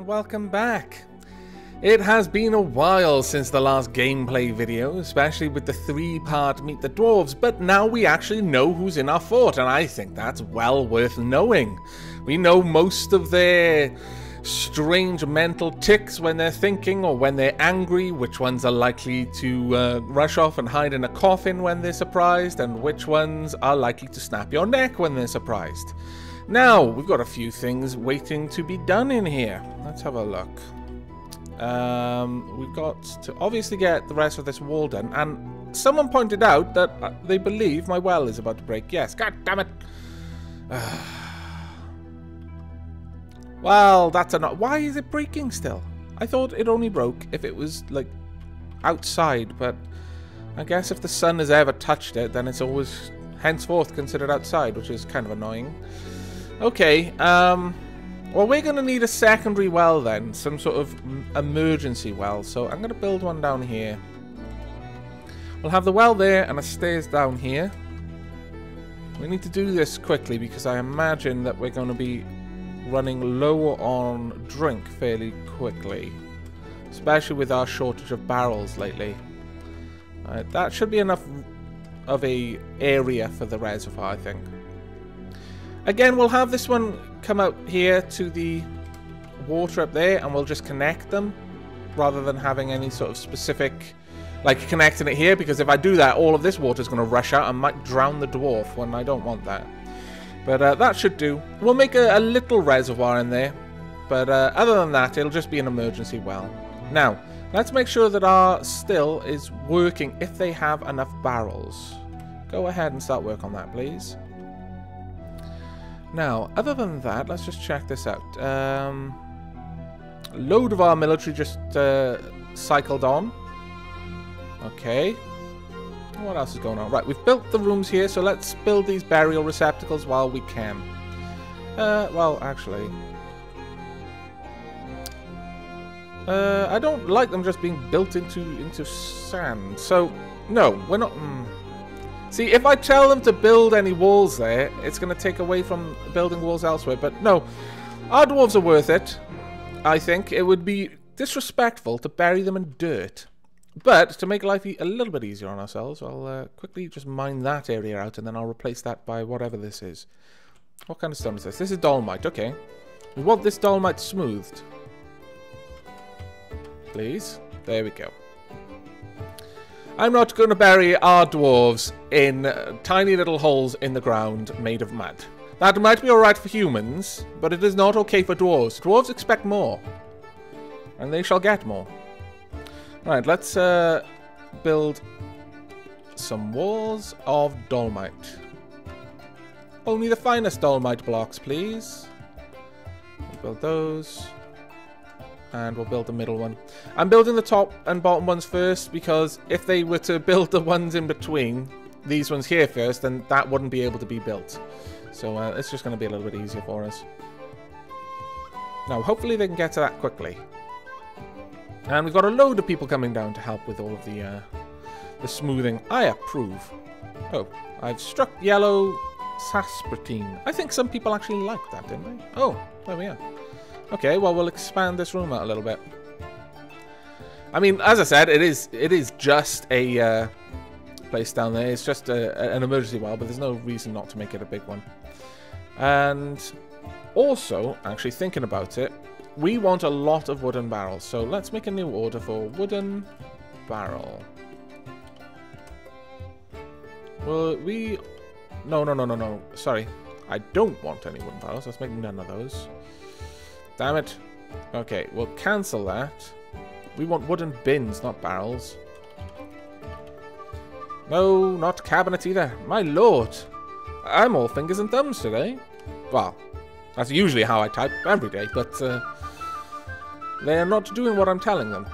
and welcome back. It has been a while since the last gameplay video, especially with the 3-part Meet the Dwarves, but now we actually know who's in our fort, and I think that's well worth knowing. We know most of their strange mental tics when they're thinking or when they're angry, which ones are likely to rush off and hide in a coffin when they're surprised, and which ones are likely to snap your neck when they're surprised. Now, we've got a few things waiting to be done in here. Let's have a look. We've got to obviously get the rest of this wall done, and someone pointed out that they believe my well is about to break. Yes, god damn it. Well, that's enough. Why is it breaking still? I thought it only broke if it was, like, outside, but I guess if the sun has ever touched it, then it's always henceforth considered outside, which is kind of annoying. Okay, well, we're going to need a secondary well then, some sort of emergency well, so I'm going to build one down here. We'll have the well there and a stairs down here. We need to do this quickly because I imagine that we're going to be running low on drink fairly quickly, especially with our shortage of barrels lately. That should be enough of a area for the reservoir, I think. Again, we'll have this one come out here to the water up there, and we'll just connect them rather than having any sort of specific, like connecting it here, because if I do that, all of this water is going to rush out and might drown the dwarf when I don't want that. But that should do. We'll make a little reservoir in there, but other than that, it'll just be an emergency well. Now, let's make sure that our still is working if they have enough barrels. Go ahead and start work on that, please. Now, other than that, let's just check this out. A load of our military just cycled on. Okay. What else is going on? Right, we've built the rooms here, so let's build these burial receptacles while we can. Well, actually, I don't like them just being built into sand. So, no, we're not... See, if I tell them to build any walls there, it's going to take away from building walls elsewhere. But no, our dwarves are worth it, I think. It would be disrespectful to bury them in dirt. But to make life a little bit easier on ourselves, I'll quickly just mine that area out, and then I'll replace that by whatever this is. What kind of stone is this? This is dolomite, okay. We want this dolomite smoothed. Please. There we go. I'm not going to bury our dwarves in tiny little holes in the ground made of mud. That might be alright for humans, but it is not okay for dwarves. Dwarves expect more. And they shall get more. Right, let's build some walls of dolomite. Only the finest dolomite blocks, please. We'll build those. And we'll build the middle one. I'm building the top and bottom ones first, because if they were to build the ones in between, these ones here first, then that wouldn't be able to be built. So it's just going to be a little bit easier for us. Now, hopefully they can get to that quickly. And we've got a load of people coming down to help with all of the smoothing. I approve. Oh, I've struck yellow sarspentine. I think some people actually liked that, didn't they? Oh, there we are. Okay, well, we'll expand this room out a little bit. I mean, as I said, it is just a place down there. It's just an emergency well, but there's no reason not to make it a big one. And also, actually thinking about it, we want a lot of wooden barrels. So let's make a new order for wooden barrel. Well, we... No. Sorry. I don't want any wooden barrels. Let's make none of those. Damn it. Okay, we'll cancel that. We want wooden bins, not barrels. No, not cabinets either. My lord. I'm all fingers and thumbs today. Well, that's usually how I type every day, but they're not doing what I'm telling them.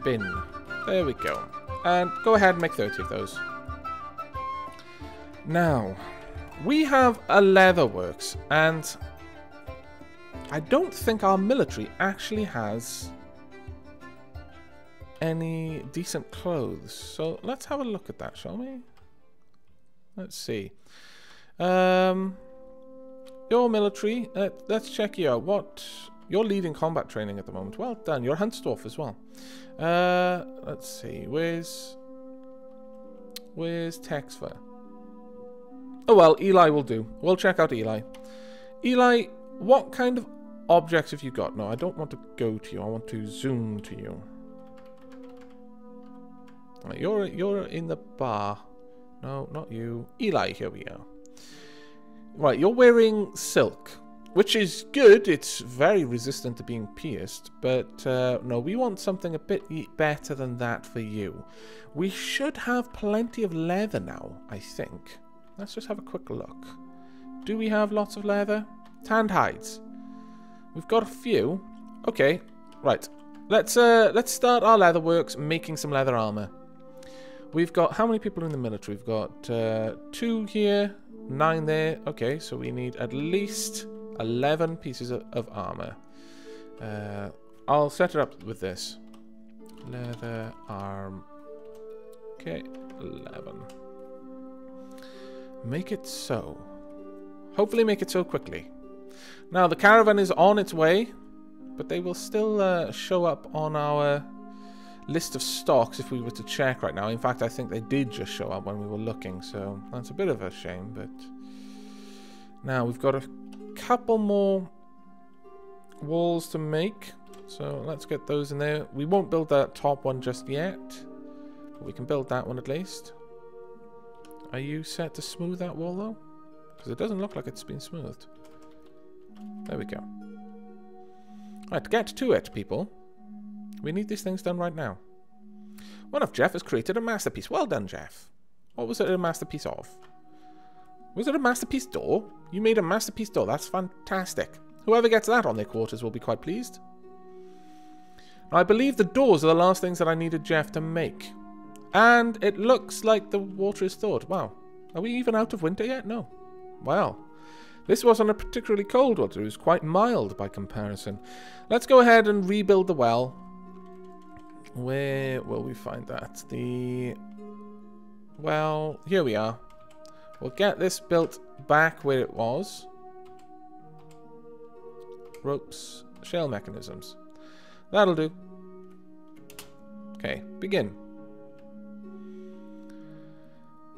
Bin. There we go. And go ahead and make 30 of those. Now, we have a leatherworks, and I don't think our military actually has any decent clothes. So let's have a look at that, shall we? Let's see. Your military, let's check you out. What You're leading combat training at the moment. Well done. You're a Hunt Dwarf as well. Let's see. Where's Texfer? Oh well, Eli will do. We'll check out Eli. Eli, what kind of objects have you got? No, I don't want to go to you. I want to zoom to you. Right, you're in the bar. No, not you. Eli, here we are. Right, you're wearing silk, which is good. It's very resistant to being pierced. But no, we want something a bit better than that for you. We should have plenty of leather now, I think. Let's just have a quick look. Do we have lots of leather? Tanned hides. We've got a few. Okay, right. Let's start our leatherworks making some leather armor. We've got how many people in the military? We've got 2 here, 9 there. Okay, so we need at least 11 pieces of armor. I'll set it up with this. Leather arm. Okay, 11. Make it so. Hopefully make it so quickly. Now, the caravan is on its way, but they will still show up on our list of stocks if we were to check right now. In fact, I think they did just show up when we were looking, so that's a bit of a shame. But now we've got a couple more walls to make, so let's get those in there. We won't build that top one just yet, but we can build that one at least. Are you set to smooth that wall though? Because it doesn't look like it's been smoothed. There we go. Right, get to it, people. We need these things done right now. One F Jef has created a masterpiece. Well done, Jeff. What was it a masterpiece of? Was it a masterpiece door? You made a masterpiece door. That's fantastic. Whoever gets that on their quarters will be quite pleased. Now, I believe the doors are the last things that I needed Jeff to make. And it looks like the water is thawed. Wow. Are we even out of winter yet? No. Well, this wasn't a particularly cold water. It was quite mild by comparison. Let's go ahead and rebuild the well. Where will we find that? Well, here we are. We'll get this built back where it was. Ropes, shell mechanisms. That'll do. Okay, begin.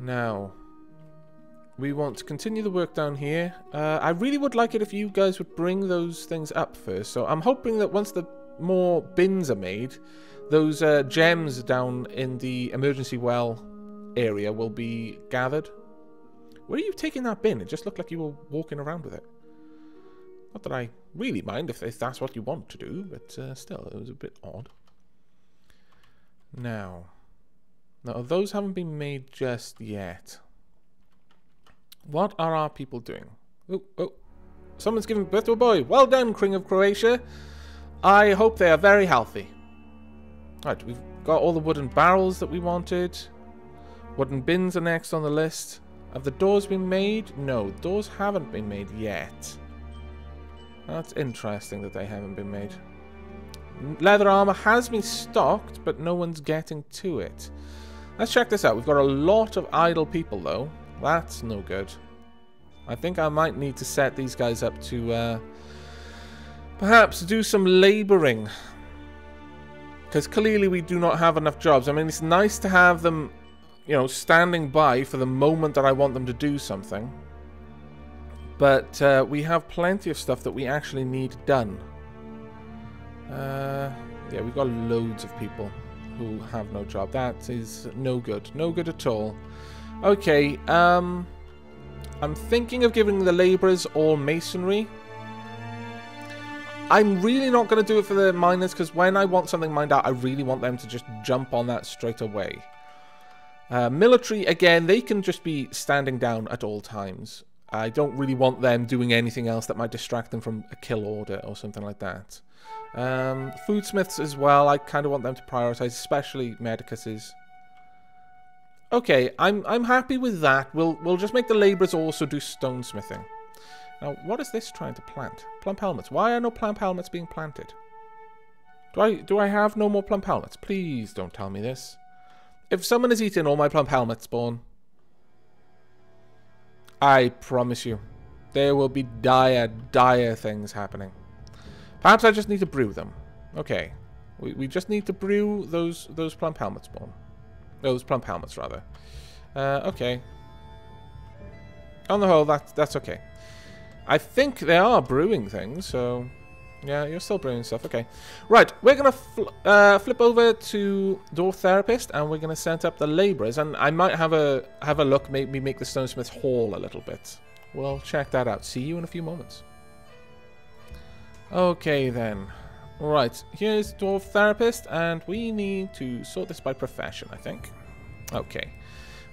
Now, we want to continue the work down here. I really would like it if you guys would bring those things up first. So I'm hoping that once the more bins are made, those gems down in the emergency well area will be gathered. Where are you taking that bin? It just looked like you were walking around with it. Not that I really mind if that's what you want to do, but still, it was a bit odd. Now, those haven't been made just yet. What are our people doing? Oh, someone's giving birth to a boy. Well done, King of Croatia. I hope they are very healthy. Right, we've got all the wooden barrels that we wanted. Wooden bins are next on the list. Have the doors been made? No, doors haven't been made yet. That's interesting that they haven't been made. Leather armor has been stocked, but no one's getting to it. Let's check this out. We've got a lot of idle people, though. That's no good. I think I might need to set these guys up to perhaps do some laboring. Because clearly we do not have enough jobs. I mean, it's nice to have them, you know, standing by for the moment that I want them to do something. But we have plenty of stuff that we actually need done. Yeah, we've got loads of people who have no job. That is no good. No good at all. Okay, I'm thinking of giving the labourers all masonry. I'm really not going to do it for the miners, because when I want something mined out, I really want them to just jump on that straight away. Military, again, they can just be standing down at all times. I don't really want them doing anything else that might distract them from a kill order or something like that. Foodsmiths as well, I kind of want them to prioritize, especially Medicuses. Okay, I'm happy with that. We'll just make the labourers also do stonesmithing. Now, what is this trying to plant? Plump helmets. Why are no plump helmets being planted? Do I have no more plump helmets? Please don't tell me this. If someone has eaten all my plump helmets, Spawn, I promise you, there will be dire, dire things happening. Perhaps I just need to brew them. Okay. We just need to brew those plump helmets, Spawn. Those plump helmets, rather. Okay. On the whole, that's okay. I think they are brewing things, so... Yeah, you're still brewing stuff. Okay. Right, we're going to flip over to Dwarf Therapist, and we're going to set up the labourers. And I might have a look, maybe make the Stonesmith's Hall a little bit. We'll check that out. See you in a few moments. Okay, then. Right, here's Dwarf Therapist, and we need to sort this by profession, I think. Okay.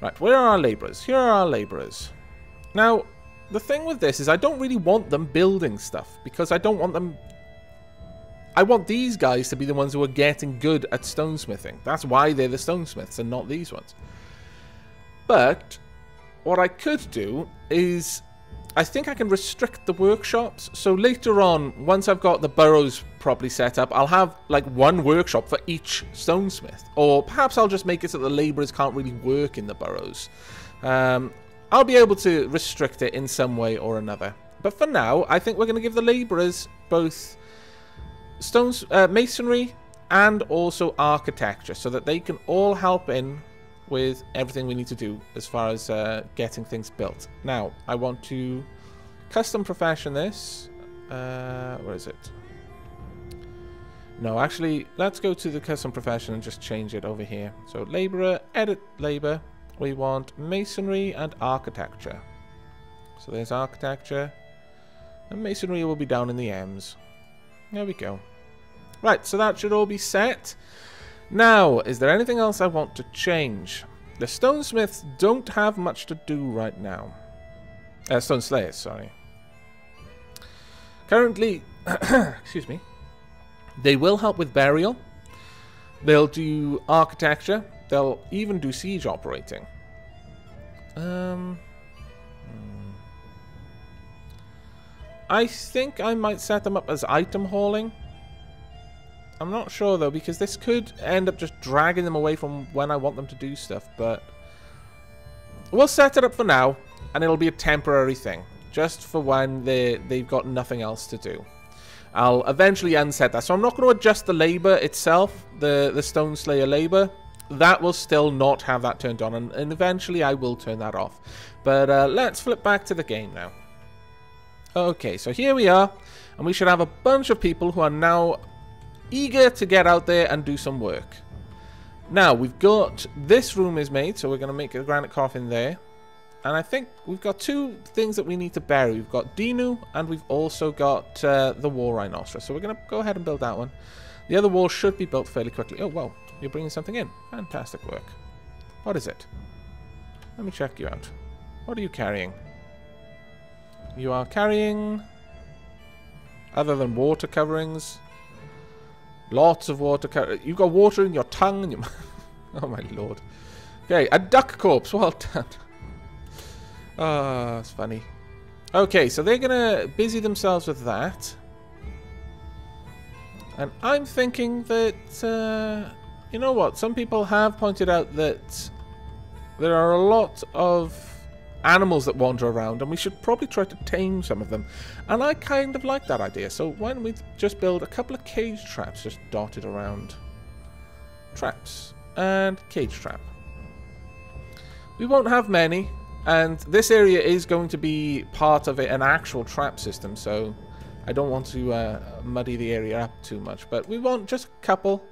Right, where are our labourers? Here are our labourers. Now, the thing with this is I don't really want them building stuff, because I don't want them... I want these guys to be the ones who are getting good at stonesmithing. That's why they're the stonesmiths and not these ones. But what I could do is I think I can restrict the workshops. So later on, once I've got the burrows properly set up, I'll have like one workshop for each stonesmith. Or perhaps I'll just make it so the labourers can't really work in the burrows. I'll be able to restrict it in some way or another. But for now, I think we're going to give the labourers both masonry and also architecture, so that they can all help in with everything we need to do as far as getting things built. Now, I want to custom profession this. Where is it? No, actually, let's go to the custom profession and just change it over here. So, labourer, edit labour. We want masonry and architecture. So there's architecture. And masonry will be down in the M's. There we go. Right, so that should all be set. Now, is there anything else I want to change? The stonesmiths don't have much to do right now. Stone slayers, sorry. Currently, excuse me, they will help with burial. They'll do architecture. They'll even do siege operating. I think I might set them up as item hauling. I'm not sure though, because this could end up just dragging them away from when I want them to do stuff, but we'll set it up for now, and it'll be a temporary thing, just for when they've got nothing else to do. I'll eventually unset that, so I'm not going to adjust the labour itself, the Stone Slayer labour. That will still not have that turned on, and eventually I will turn that off. But let's flip back to the game now. Okay, so here we are, and we should have a bunch of people who are now eager to get out there and do some work. Now, we've got... This room is made, so we're going to make a granite coffin there. And I think we've got two things that we need to bury. We've got Dinu, and we've also got the War Rhinoceros. So we're going to go ahead and build that one. The other wall should be built fairly quickly. Oh, wow. You're bringing something in. Fantastic work. What is it? Let me check you out. What are you carrying? You are carrying... Other than water coverings... Lots of water coverings. You've got water in your tongue and your... Oh, my lord. Okay, a duck corpse. Well done. Oh, it's funny. Okay, so they're going to busy themselves with that. And I'm thinking that... you know what? Some people have pointed out that there are a lot of animals that wander around, and we should probably try to tame some of them. And I kind of like that idea. So why don't we just build a couple of cage traps just dotted around? Traps. And cage trap. We won't have many, and this area is going to be part of an actual trap system, so I don't want to muddy the area up too much. But we want just a couple.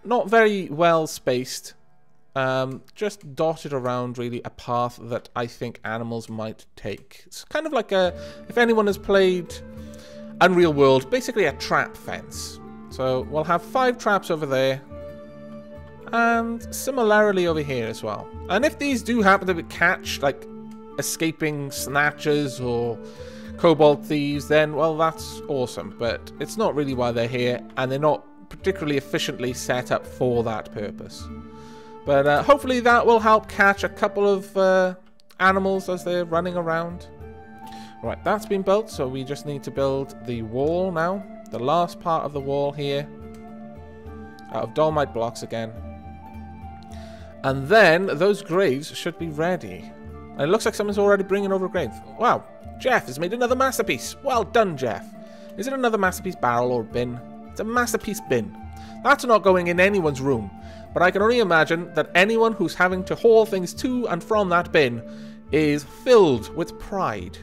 Not very well spaced. Just dotted around, really, a path that I think animals might take. It's kind of like a, if anyone has played Unreal World, basically a trap fence. So we'll have 5 traps over there, and similarly over here as well. And if these do happen to catch, like, escaping snatchers or kobold thieves, then, well, that's awesome. But it's not really why they're here, and they're not particularly efficiently set up for that purpose. But hopefully that will help catch a couple of animals as they're running around. Right, that's been built, so we just need to build the wall now. The last part of the wall here. Out of dolomite blocks again. And then those graves should be ready. And it looks like someone's already bringing over a grave. Wow, Jeff has made another masterpiece. Well done, Jeff. Is it another masterpiece barrel or bin? It's a masterpiece bin. That's not going in anyone's room. But I can only imagine that anyone who's having to haul things to and from that bin is filled with pride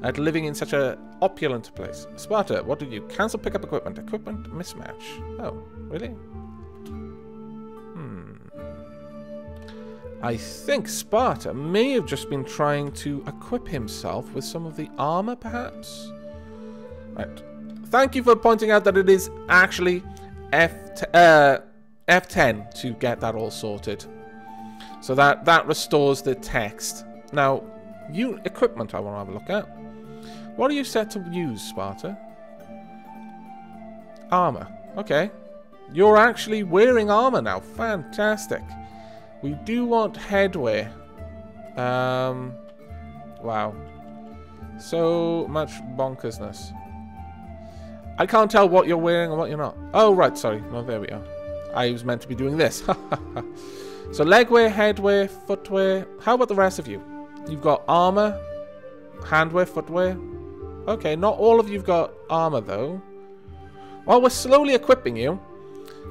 at living in such a opulent place. Sparta, what did you cancel pickup equipment? Equipment mismatch. Oh, really? I think Sparta may have just been trying to equip himself with some of the armor, perhaps? Right. Thank you for pointing out that it is actually F10 to get that all sorted. So that restores the text. Now, equipment I want to have a look at. What are you set to use, Sparta? Armor. Okay. You're actually wearing armor now. Fantastic. We do want headwear. Wow. So much bonkersness. I can't tell what you're wearing and what you're not. Oh, right, sorry. No, there we are. I was meant to be doing this. So legwear, headwear, footwear. How about the rest of you? You've got armor, handwear, footwear. Okay, not all of you've got armor, though. Well, we're slowly equipping you,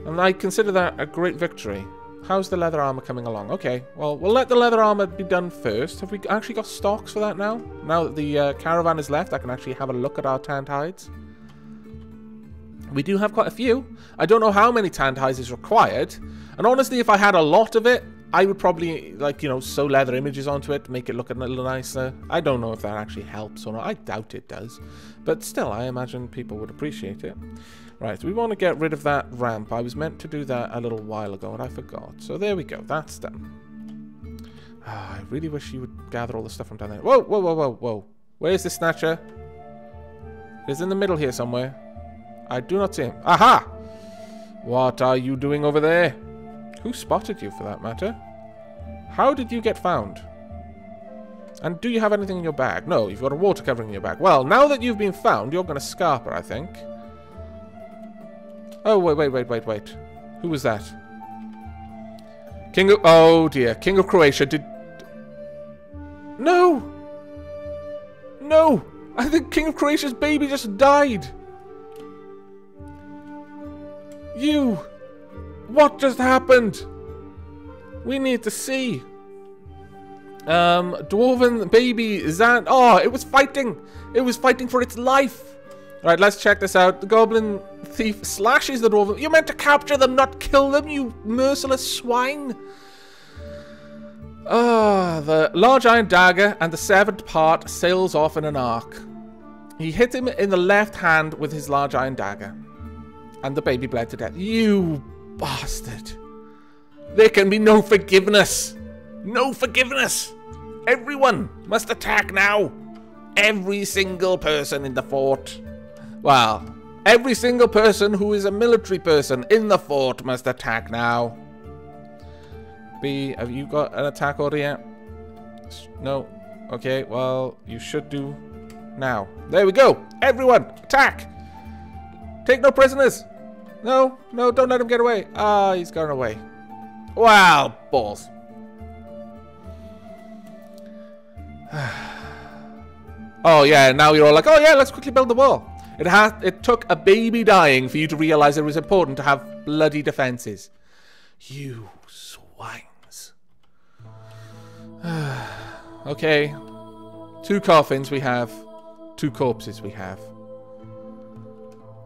and I consider that a great victory. How's the leather armor coming along? Okay, well, we'll let the leather armor be done first. Have we actually got stocks for that now? Now that the caravan is left, I can actually have a look at our tanned hides. We do have quite a few. I don't know how many tanned hides is required. And honestly, if I had a lot of it, I would probably, like, you know, sew leather images onto it, make it look a little nicer. I don't know if that actually helps or not. I doubt it does. But still, I imagine people would appreciate it. Right, we want to get rid of that ramp. I was meant to do that a little while ago, and I forgot. So there we go. That's done. I really wish you would gather all the stuff from down there. Whoa, whoa, whoa, whoa, whoa. Where's the snatcher? He's in the middle here somewhere. I do not see him. Aha! What are you doing over there? Who spotted you, for that matter? How did you get found? And do you have anything in your bag? No, you've got a water covering in your bag. Well, now that you've been found, you're going to scarper, I think. Oh, wait. Who was that? King of... Oh, dear. King of Croatia did... No! No! I think King of Croatia's baby just died. You! What just happened? We need to see. Dwarven baby, is that... Oh, it was fighting. It was fighting for its life. Alright, let's check this out. The goblin thief slashes the dwarven... You're meant to capture them, not kill them, you merciless swine. The large iron dagger and the severed part sails off in an arc. He hit him in the left hand with his large iron dagger. And the baby bled to death. You bastard. There can be no forgiveness. No forgiveness. Everyone must attack now. Every single person in the fort. Well, every single person who is a military person in the fort must attack now. B, have you got an attack order yet? No. Okay, well, you should do now. There we go. Everyone, attack. Take no prisoners. No, don't let him get away. Ah, he's gone away. Wow, balls. Oh, yeah, now you're all like, oh, yeah, let's quickly build the wall. It took a baby dying for you to realize it was important to have bloody defenses. You swines. Okay. 2 coffins we have. 2 corpses we have.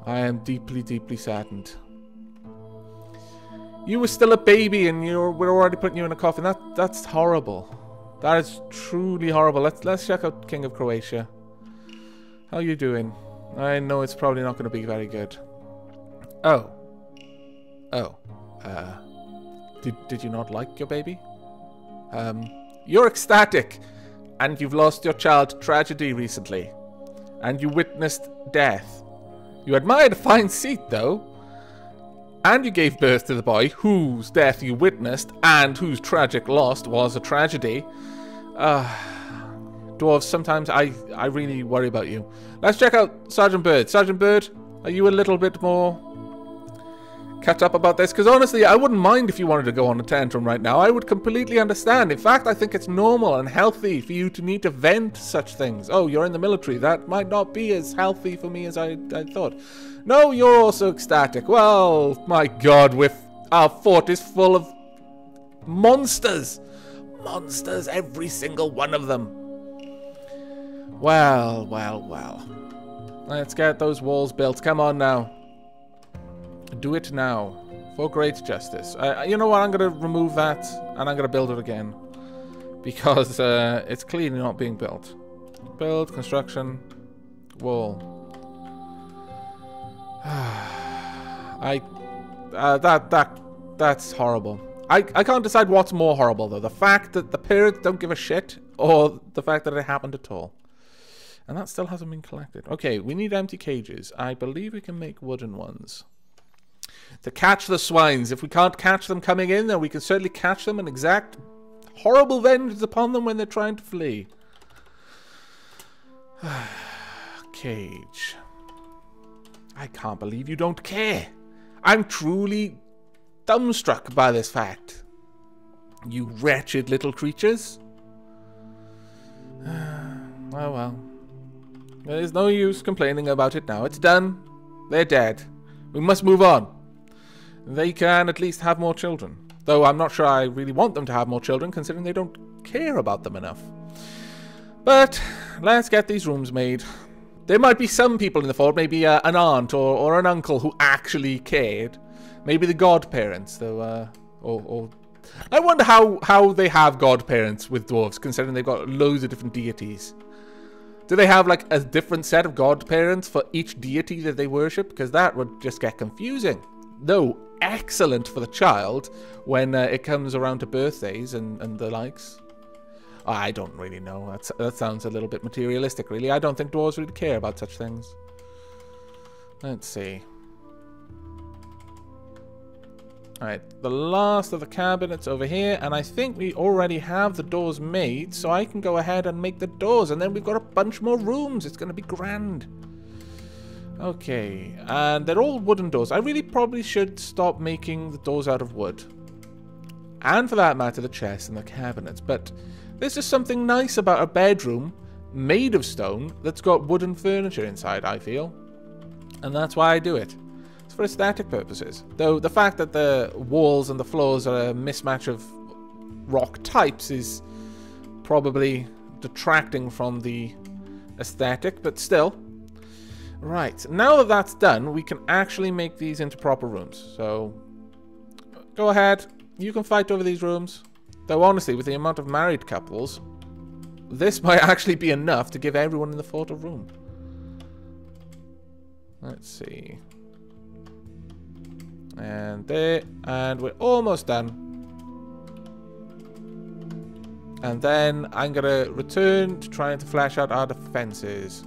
I am deeply, deeply saddened. You were still a baby and we're already putting you in a coffin. That's horrible. That is truly horrible. Let's check out King of Croatia. How you doing? I know it's probably not going to be very good. Oh. Did you not like your baby? You're ecstatic, and you've lost your child to tragedy recently, and you witnessed death. You admired a fine seat, though, and you gave birth to the boy whose death you witnessed and whose tragic loss was a tragedy. Dwarves, sometimes I really worry about you. Let's check out Sergeant Bird. Sergeant Bird, are you a little bit more catch up about this, because honestly, I wouldn't mind if you wanted to go on a tantrum right now. I would completely understand. In fact, I think it's normal and healthy for you to need to vent such things. Oh, you're in the military. That might not be as healthy for me as I thought. No, you're also ecstatic. Well, my God, our fort is full of monsters. Monsters, every single one of them. Well, well, well. Let's get those walls built. Come on now. Do it now. For great justice. You know what? I'm going to remove that and I'm going to build it again. Because it's clearly not being built. Build, construction, wall. That's horrible. I can't decide what's more horrible, though. The fact that the parents don't give a shit, or the fact that it happened at all. And that still hasn't been collected. Okay, we need empty cages. I believe we can make wooden ones. To catch the swines. If we can't catch them coming in, then we can certainly catch them and exact horrible vengeance upon them when they're trying to flee. Cage. I can't believe you don't care. I'm truly dumbstruck by this fact. You wretched little creatures. Oh well. There's no use complaining about it now. It's done. They're dead. We must move on. They can at least have more children. Though I'm not sure I really want them to have more children, considering they don't care about them enough. But let's get these rooms made. There might be some people in the fort, maybe an aunt or an uncle who actually cared. Maybe the godparents, though. Or I wonder how they have godparents with dwarves, considering they've got loads of different deities. Do they have like a different set of godparents for each deity that they worship? Because that would just get confusing. Though excellent for the child when it comes around to birthdays and the likes. I don't really know. That sounds a little bit materialistic, really. I don't think dwarves really care about such things. Let's see. Alright, the last of the cabinets over here, and I think we already have the doors made, so I can go ahead and make the doors, and then we've got a bunch more rooms. It's going to be grand. Okay, and they're all wooden doors. I really probably should stop making the doors out of wood. And for that matter, the chests and the cabinets. But there's just something nice about a bedroom made of stone that's got wooden furniture inside, I feel. And that's why I do it. It's for aesthetic purposes. Though the fact that the walls and the floors are a mismatch of rock types is probably detracting from the aesthetic, but still. Right, now that that's done, we can actually make these into proper rooms. So, go ahead. You can fight over these rooms. Though honestly, with the amount of married couples, this might actually be enough to give everyone in the fort a room. Let's see. And there, and we're almost done. And then I'm going to return to trying to flesh out our defenses.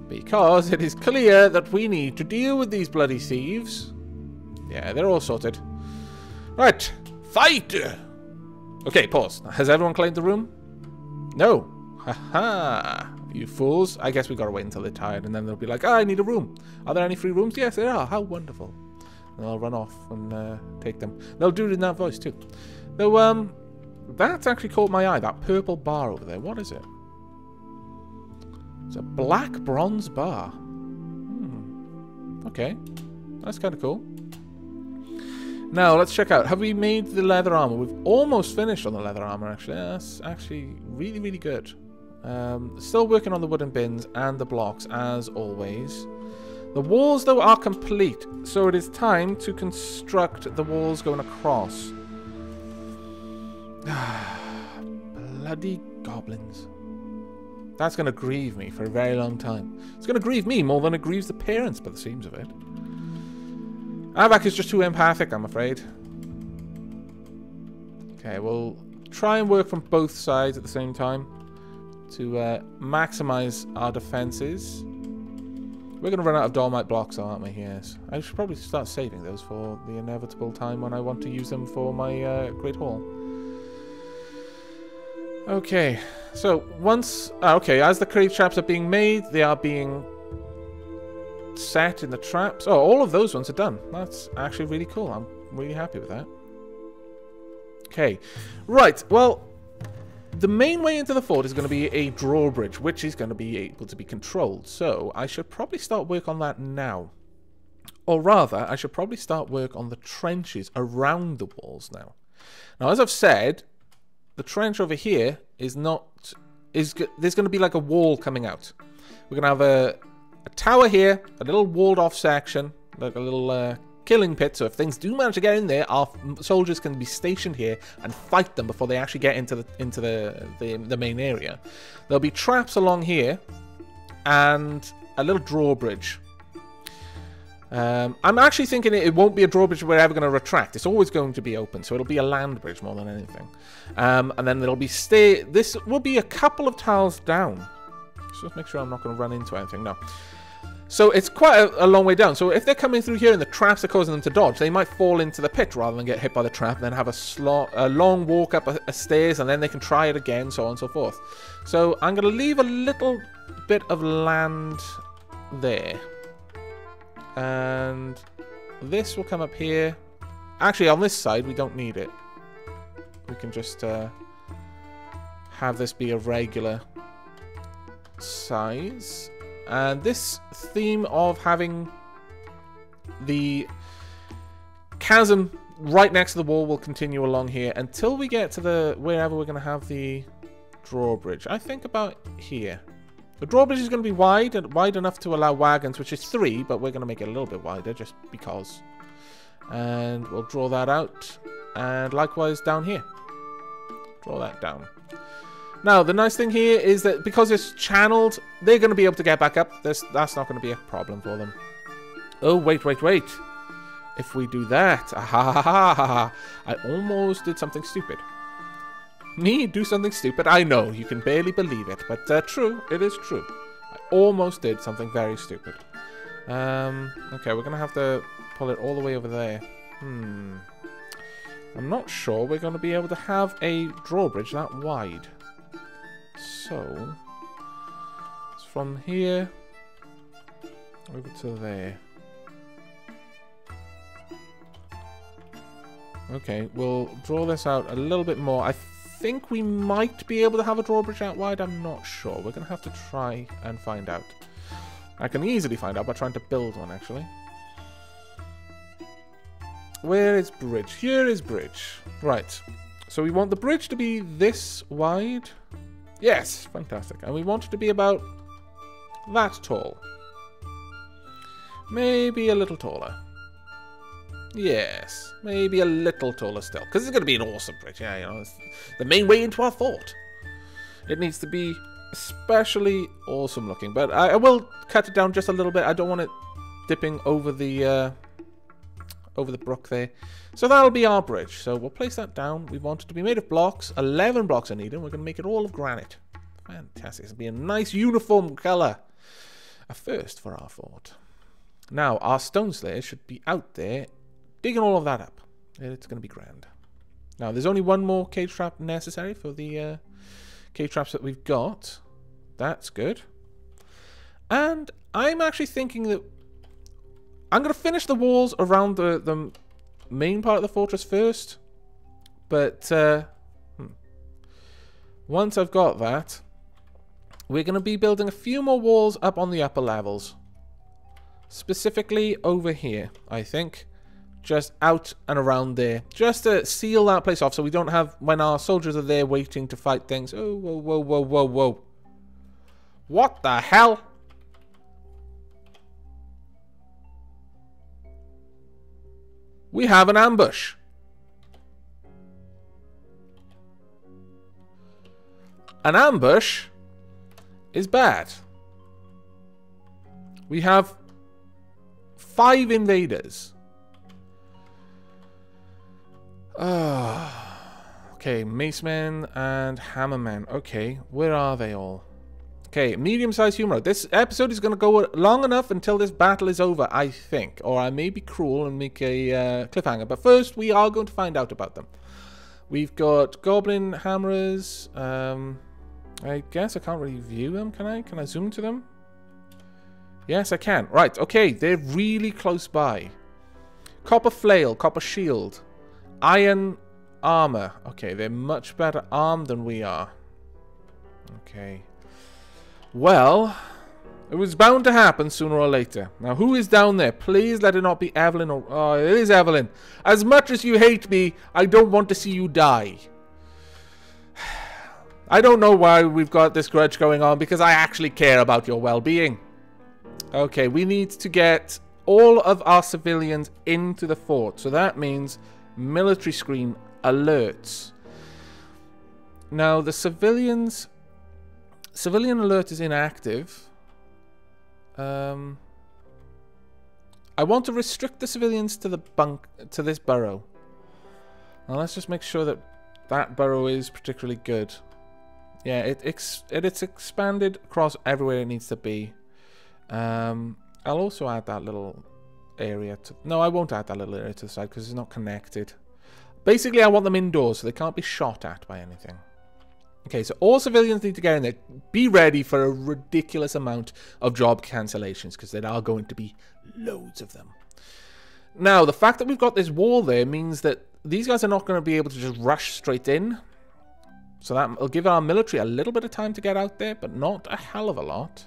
Because it is clear that we need to deal with these bloody thieves. Yeah, they're all sorted. Right, fight! Okay, pause. Has everyone claimed the room? No. Haha. You fools. I guess we gotta wait until they're tired and then they'll be like, I need a room. Are there any free rooms? Yes, there are. How wonderful. And I'll run off and take them. They'll do it in that voice too. Though, that's actually caught my eye. That purple bar over there. What is it? It's a black bronze bar. Okay. That's kind of cool. Now, let's check out. Have we made the leather armor? We've almost finished on the leather armor, actually. That's actually really, really good. Still working on the wooden bins and the blocks, as always. The walls, though, are complete. So it is time to construct the walls going across. Bloody goblins. That's going to grieve me for a very long time. It's going to grieve me more than it grieves the parents, by the seams of it. Aavak is just too empathic, I'm afraid. Okay, we'll try and work from both sides at the same time to maximize our defenses. We're going to run out of dolomite blocks, aren't we? Yes. I should probably start saving those for the inevitable time when I want to use them for my Great Hall. Okay, so once... okay, as the crate traps are being made, they are being set in the traps. Oh, all of those ones are done. That's actually really cool. I'm really happy with that. Okay. Right, well, the main way into the fort is going to be a drawbridge, which is going to be able to be controlled. So I should probably start work on that now. Or rather, I should probably start work on the trenches around the walls now. Now, as I've said, the trench over here is not... there's going to be like a wall coming out. We're going to have a tower here, a little walled off section, like a little killing pit. So if things do manage to get in there, our soldiers can be stationed here and fight them before they actually get into the main area. There'll be traps along here and a little drawbridge. I'm actually thinking it won't be a drawbridge we're ever going to retract. It's always going to be open, so it'll be a land bridge more than anything. And then there'll be this will be a couple of tiles down. Just make sure I'm not going to run into anything. No. So it's quite a long way down. So if they're coming through here and the traps are causing them to dodge, they might fall into the pit rather than get hit by the trap, and then have a long walk up a stairs, and then they can try it again, so on and so forth. So I'm going to leave a little bit of land there. And this will come up here. Actually, on this side, we don't need it. We can just have this be a regular size. And this theme of having the chasm right next to the wall will continue along here until we get to wherever we're going to have the drawbridge. I think about here. The drawbridge is going to be wide enough to allow wagons, which is 3, but we're going to make it a little bit wider just because. And we'll draw that out. And likewise down here. Draw that down. Now, the nice thing here is that because it's channeled, they're going to be able to get back up. That's not going to be a problem for them. Oh, wait. If we do that, I almost did something stupid. Me do something stupid? I know, you can barely believe it, but true, it is true. I almost did something very stupid. Okay, we're going to have to pull it all the way over there. I'm not sure we're going to be able to have a drawbridge that wide. So, it's from here over to there. Okay, we'll draw this out a little bit more. I think we might be able to have a drawbridge out wide. I'm not sure. We're going to have to try and find out. I can easily find out by trying to build one, actually. Where is bridge? Here is bridge. Right. So we want the bridge to be this wide. Yes, fantastic. And we want it to be about that tall. Maybe a little taller. Yes, maybe a little taller still. Because it's going to be an awesome bridge. Yeah, you know, it's the main way into our fort. It needs to be especially awesome looking. But I will cut it down just a little bit. I don't want it dipping over the brook there. So that'll be our bridge. So we'll place that down. We want it to be made of blocks. 11 blocks are needed. We're going to make it all of granite. Fantastic. It'll be a nice uniform colour. A first for our fort. Now, our stone slayers should be out there digging all of that up. It's going to be grand. Now, there's only one more cage trap necessary for the cage traps that we've got. That's good. And I'm actually thinking that I'm going to finish the walls around the main part of the fortress first. But once I've got that, we're going to be building a few more walls up on the upper levels. Specifically over here, I think. Just out and around there. Just to seal that place off so we don't have, when our soldiers are there waiting to fight things. Oh, whoa. What the hell? We have an ambush. An ambush is bad. We have 5 invaders. Okay, macemen and hammermen. Okay, where are they all? Okay, medium-sized humanoid. This episode is going to go long enough until this battle is over, I think. Or I may be cruel and make a cliffhanger. But first, we are going to find out about them. We've got goblin hammerers. I guess I can't really view them, can I? Can I zoom to them? Yes, I can. Right, okay, they're really close by. Copper flail, copper shield, iron armor. Okay, they're much better armed than we are. Okay. Well, it was bound to happen sooner or later. Now, who is down there? Please let it not be Evelyn or... Oh, it is Evelyn. As much as you hate me, I don't want to see you die. I don't know why we've got this grudge going on, because I actually care about your well-being. Okay, we need to get all of our civilians into the fort. So that means military screen alerts. Now, the civilian alert is inactive. I want to restrict the civilians to this burrow. Now let's just make sure that that burrow is particularly good. Yeah, it's expanded across everywhere it needs to be. I'll also add that little area to... No, I won't add that little area to the side because it's not connected. Basically, I want them indoors so they can't be shot at by anything. Okay, so all civilians need to get in there. Be ready for a ridiculous amount of job cancellations because there are going to be loads of them. Now, the fact that we've got this wall there means that these guys are not going to be able to just rush straight in. So that will give our military a little bit of time to get out there, but not a hell of a lot.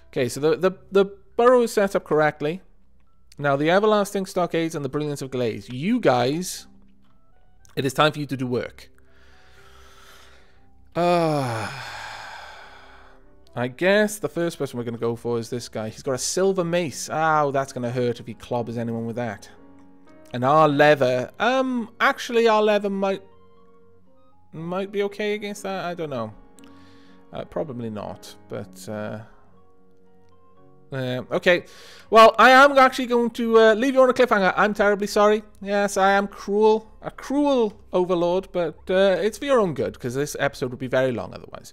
Okay, so the burrow is set up correctly. Now, the everlasting stockades and the brilliance of glaze. You guys, it is time for you to do work. I guess the first person we're going to go for is this guy. He's got a silver mace. Oh, that's going to hurt if he clobbers anyone with that. And our leather. Actually, our leather might be okay against that. I don't know. Probably not, but... okay, well, I am actually going to leave you on a cliffhanger. I'm terribly sorry. Yes, I am cruel. A cruel overlord, but it's for your own good, because this episode would be very long otherwise.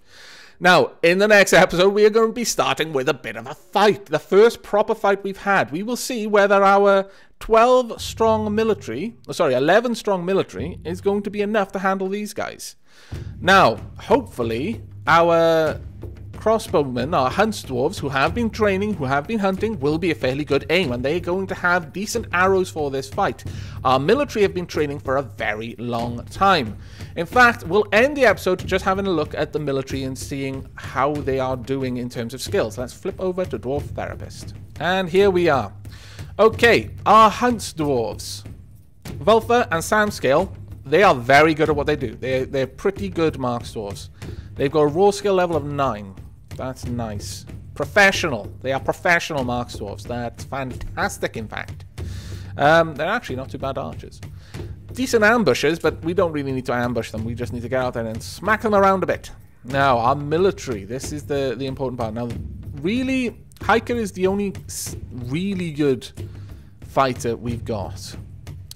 Now, in the next episode, we are going to be starting with a bit of a fight. The first proper fight we've had. We will see whether our 11-strong military is going to be enough to handle these guys. Now, hopefully, our... crossbowmen, our hunts dwarves, who have been training, who have been hunting, will be a fairly good aim, and they're going to have decent arrows for this fight. Our military have been training for a very long time. In fact, we'll end the episode just having a look at the military and seeing how they are doing in terms of skills. Let's flip over to Dwarf Therapist. And here we are. Okay, our hunts dwarves. Vulfa and Samscale, they are very good at what they do. They're pretty good marks dwarves. They've got a raw skill level of 9. That's nice. Professional. They are professional marks dwarves. That's fantastic, in fact. They're actually not too bad archers. Decent ambushers, but we don't really need to ambush them. We just need to get out there and smack them around a bit. Now, our military. This is the important part. Now, really, Hiker is the only really good fighter we've got.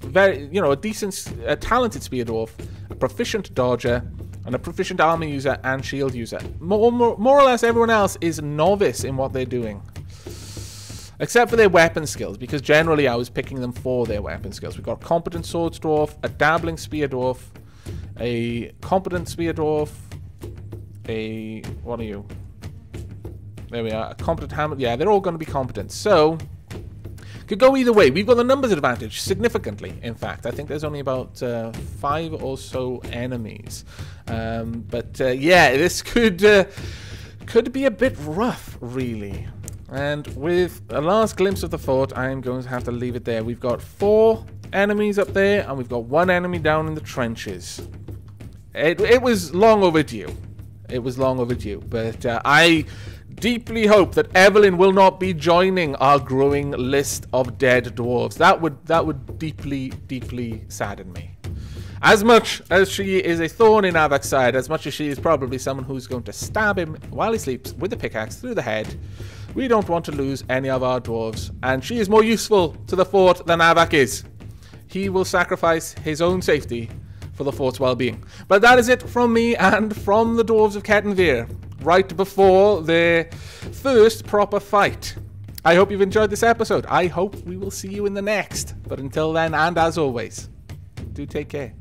Very, a talented spear dwarf, a proficient dodger, and a proficient armor user and shield user. More or less everyone else is novice in what they're doing. Except for their weapon skills, because generally I was picking them for their weapon skills. We've got a competent swords dwarf, a dabbling spear dwarf, a competent spear dwarf, what are you? There we are, a competent hammer. Yeah, they're all going to be competent. So, could go either way. We've got the numbers advantage, significantly, in fact. I think there's only about 5 or so enemies. Yeah, this could be a bit rough, really. And with a last glimpse of the fort, I am going to have to leave it there. We've got 4 enemies up there, and we've got 1 enemy down in the trenches. It was long overdue. It was long overdue, but I deeply hope that Evelyn will not be joining our growing list of dead dwarves. That would deeply sadden me. As much as she is a thorn in Aavak's side, as much as she is probably someone who's going to stab him while he sleeps with a pickaxe through the head, we don't want to lose any of our dwarves, and she is more useful to the fort than Aavak is. He will sacrifice his own safety for the fort's well-being. But that is it from me and from the dwarves of Cattenvîr, right before their first proper fight. I hope you've enjoyed this episode. I hope we will see you in the next. But until then, and as always, do take care.